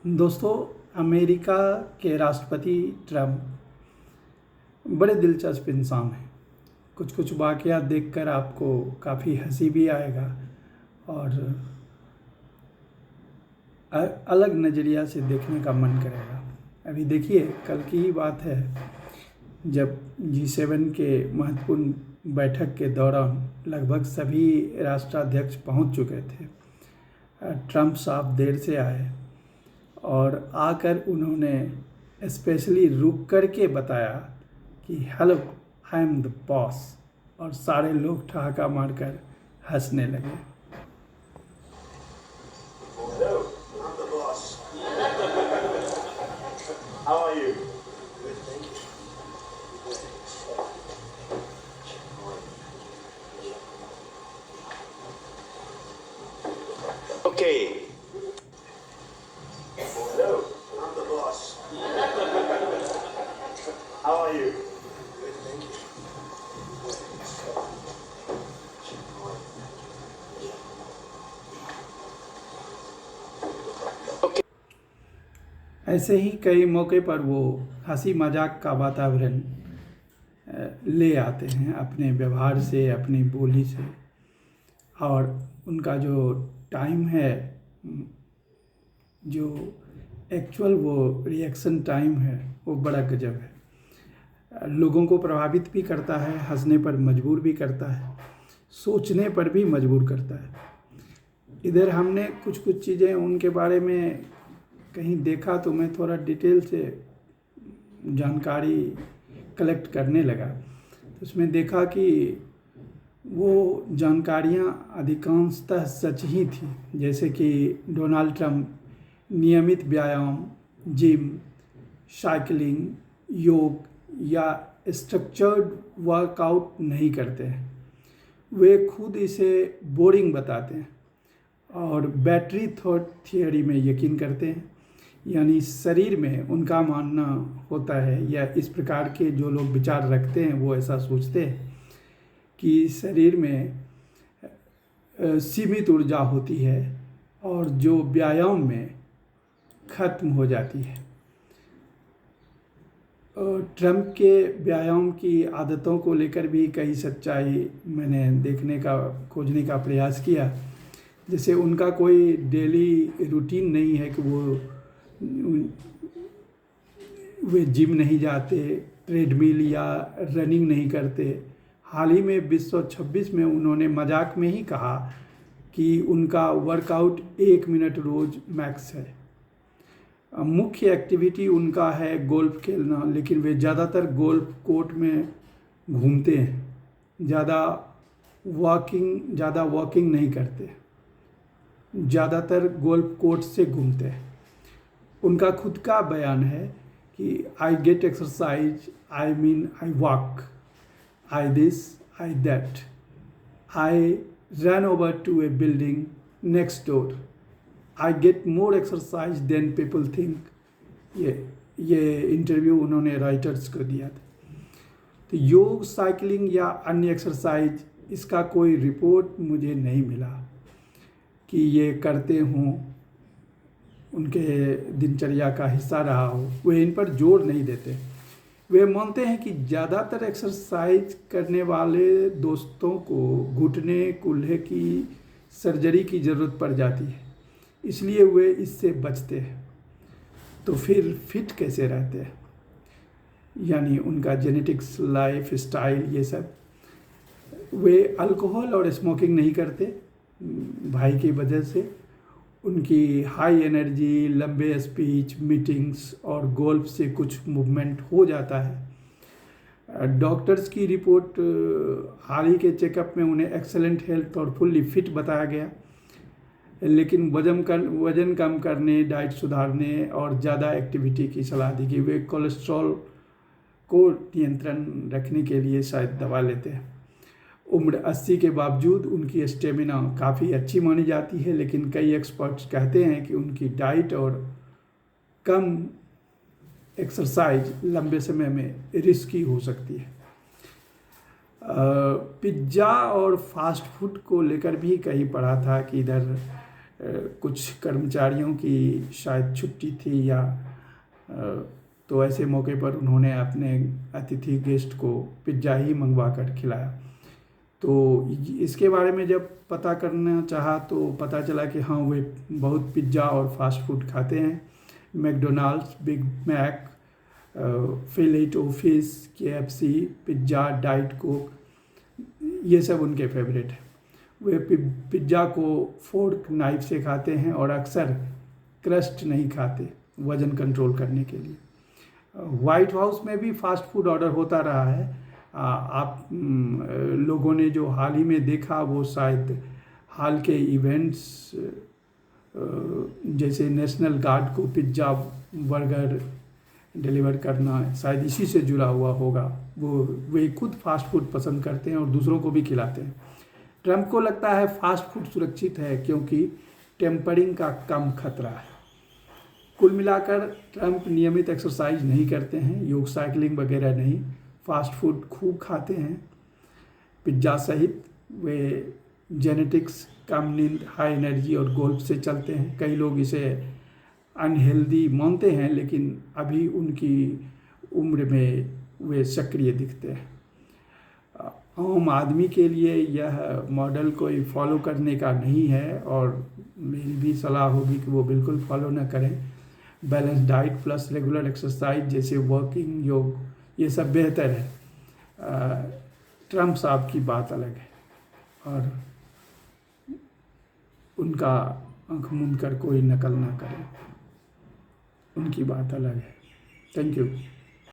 दोस्तों, अमेरिका के राष्ट्रपति ट्रम्प बड़े दिलचस्प इंसान हैं। कुछ कुछ वाक़यात देखकर आपको काफ़ी हंसी भी आएगा और अलग नज़रिया से देखने का मन करेगा। अभी देखिए, कल की ही बात है जब G7 के महत्वपूर्ण बैठक के दौरान लगभग सभी राष्ट्राध्यक्ष पहुंच चुके थे। ट्रम्प साहब देर से आए और आकर उन्होंने स्पेशली रुक कर के बताया कि hello, I am the boss, और सारे लोग ठहाका मारकर हंसने लगे। Hello, I'm the boss. How are you? Good, thank you. Okay. Hello, I'm the boss. How are you? Good, thank you. ऐसे ही कई मौके पर वो हंसी मजाक का वातावरण ले आते हैं अपने व्यवहार से, अपनी बोली से, और उनका जो टाइम है, जो एक्चुअल वो रिएक्शन टाइम है, वो बड़ा गजब है। लोगों को प्रभावित भी करता है, हंसने पर मजबूर भी करता है, सोचने पर भी मजबूर करता है। इधर हमने कुछ कुछ चीज़ें उनके बारे में कहीं देखा तो मैं थोड़ा डिटेल से जानकारी कलेक्ट करने लगा। तो उसमें देखा कि वो जानकारियाँ अधिकांशतः सच ही थी। जैसे कि डोनाल्ड ट्रम्प नियमित व्यायाम, जिम, साइकिलिंग, योग या स्ट्रक्चर्ड वर्कआउट नहीं करते हैं। वे खुद इसे बोरिंग बताते हैं और बैटरी थॉट थियोरी में यकीन करते हैं। यानी शरीर में उनका मानना होता है, या इस प्रकार के जो लोग विचार रखते हैं वो ऐसा सोचते हैं कि शरीर में सीमित ऊर्जा होती है और जो व्यायाम में ख़त्म हो जाती है। ट्रम्प के व्यायाम की आदतों को लेकर भी कई सच्चाई मैंने खोजने का प्रयास किया। जैसे उनका कोई डेली रूटीन नहीं है कि वे जिम नहीं जाते, ट्रेडमिल या रनिंग नहीं करते। हाल ही में 2026 में उन्होंने मजाक में ही कहा कि उनका वर्कआउट 1 मिनट रोज़ मैक्स है। मुख्य एक्टिविटी उनका है गोल्फ खेलना, लेकिन वे ज़्यादातर गोल्फ कोर्ट में घूमते हैं, ज़्यादा वॉकिंग नहीं करते, ज़्यादातर गोल्फ कोर्ट से घूमते हैं। उनका खुद का बयान है कि I get exercise, I mean I walk, I this, I that, I run over to a building next door, I get more exercise then people think. ये इंटरव्यू उन्होंने राइटर्स को दिया था। तो योग, साइकिलिंग या अन्य एक्सरसाइज, इसका कोई रिपोर्ट मुझे नहीं मिला कि ये करते हों, उनके दिनचर्या का हिस्सा रहा हो। वे इन पर जोर नहीं देते। वे मानते हैं कि ज़्यादातर एक्सरसाइज करने वाले दोस्तों को घुटने कूल्हे की सर्जरी की ज़रूरत पड़ जाती है, इसलिए वे इससे बचते हैं। तो फिर फिट कैसे रहते हैं? यानी उनका जेनेटिक्स, लाइफ स्टाइल, ये सब। वे अल्कोहल और स्मोकिंग नहीं करते भाई की वजह से। उनकी हाई एनर्जी, लंबे स्पीच, मीटिंग्स और गोल्फ से कुछ मूवमेंट हो जाता है। डॉक्टर्स की रिपोर्ट, हाल ही के चेकअप में उन्हें एक्सेलेंट हेल्थ और फुल्ली फिट बताया गया, लेकिन वज़न कम करने, डाइट सुधारने और ज़्यादा एक्टिविटी की सलाह दी गई। वे कोलेस्ट्रॉल को नियंत्रण रखने के लिए शायद दवा लेते हैं। उम्र 80 के बावजूद उनकी स्टेमिना काफ़ी अच्छी मानी जाती है, लेकिन कई एक्सपर्ट्स कहते हैं कि उनकी डाइट और कम एक्सरसाइज लंबे समय में रिस्की हो सकती है। पिज्ज़ा और फास्ट फूड को लेकर भी कहीं पढ़ा था कि इधर कुछ कर्मचारियों की शायद छुट्टी थी या तो ऐसे मौके पर उन्होंने अपने अतिथि गेस्ट को पिज्ज़ा ही मंगवा कर खिलाया। तो इसके बारे में जब पता करना चाहा तो पता चला कि हाँ, वे बहुत पिज्ज़ा और फास्ट फूड खाते हैं। McDonald's, Big Mac, Filet O Fish, KFC, pizza, diet Coke, ये सब उनके फेवरेट हैं। वे पिज्ज़ा को फोर्क नाइफ से खाते हैं और अक्सर क्रस्ट नहीं खाते वज़न कंट्रोल करने के लिए। वाइट हाउस में भी फास्ट फूड ऑर्डर होता रहा है। आप लोगों ने जो हाल ही में देखा वो शायद हाल के इवेंट्स जैसे नेशनल गार्ड को पिज्ज़ा बर्गर डिलीवर करना शायद इसी से जुड़ा हुआ होगा। वे खुद फास्ट फूड पसंद करते हैं और दूसरों को भी खिलाते हैं। ट्रंप को लगता है फास्ट फूड सुरक्षित है क्योंकि टेम्परिंग का कम खतरा है। कुल मिलाकर ट्रंप नियमित एक्सरसाइज नहीं करते हैं, योग साइकिलिंग वगैरह नहीं, फास्ट फूड खूब खाते हैं पिज्ज़ा सहित। वे जेनेटिक्स, कम नींद, हाई एनर्जी और गोल्फ से चलते हैं। कई लोग इसे अनहेल्दी मानते हैं लेकिन अभी उनकी उम्र में वे सक्रिय दिखते हैं। आम आदमी के लिए यह मॉडल कोई फॉलो करने का नहीं है और मेरी भी सलाह होगी कि वो बिल्कुल फॉलो न करें। Balance diet plus regular exercise जैसे वॉकिंग, योग, ये सब बेहतर है। ट्रंप साहब की बात अलग है और उनका आंख मूंद कर कोई नकल ना करे, उनकी बात अलग है। Thank you.